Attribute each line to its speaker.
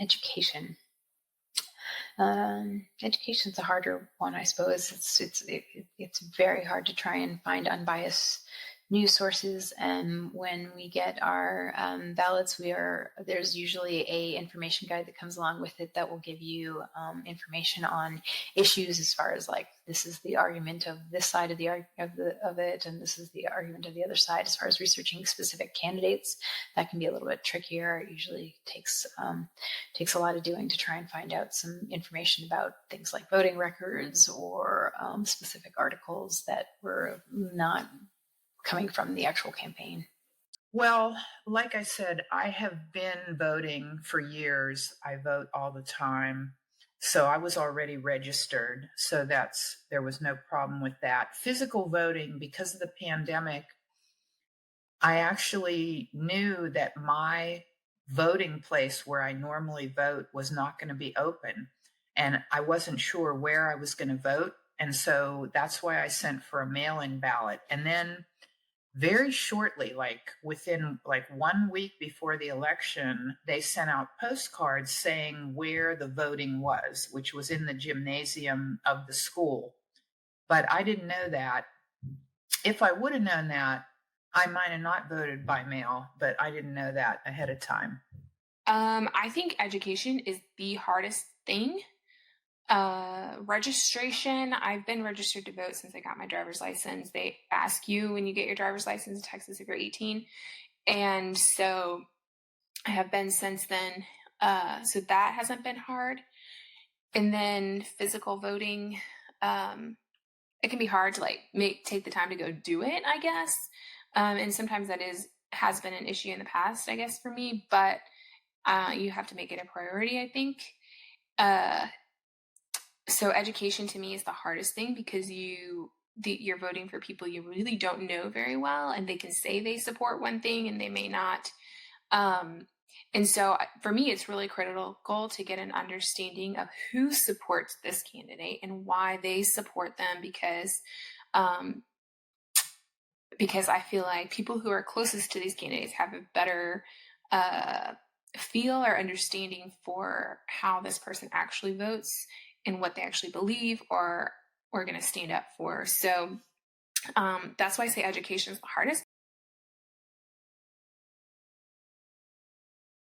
Speaker 1: Education. Education's a harder one, I suppose. It's very hard to try and find unbiased news sources, and when we get our ballots, there's usually a information guide that comes along with it that will give you information on issues as far as like this is the argument of this side of of it, and this is the argument of the other side. As far as researching specific candidates, that can be a little bit trickier. It usually takes a lot of doing to try and find out some information about things like voting records or specific articles that were not coming from the actual campaign.
Speaker 2: Well, like I said, I have been voting for years. I vote all the time. So I was already registered. So there was no problem with that. Physical voting, because of the pandemic, I actually knew that my voting place where I normally vote was not going to be open. And I wasn't sure where I was going to vote. And so that's why I sent for a mail-in ballot. And then very shortly, like within like 1 week before the election, they sent out postcards saying where the voting was, which was in the gymnasium of the school. But I didn't know that. If I would have known that, I might have not voted by mail, but I didn't know that ahead of time.
Speaker 3: I think education is the hardest thing. Registration, I've been registered to vote since I got my driver's license. They ask you when you get your driver's license in Texas if you're 18. And so I have been since then. So that hasn't been hard. And then physical voting, it can be hard to like take the time to go do it, I guess. And sometimes has been an issue in the past, I guess, for me, but you have to make it a priority, I think. So education to me is the hardest thing because you're voting for people you really don't know very well, and they can say they support one thing and they may not. And so for me, it's really critical to get an understanding of who supports this candidate and why they support them, because I feel like people who are closest to these candidates have a better feel or understanding for how this person actually votes and what they actually believe or are going to stand up for. So that's why I say education is the hardest.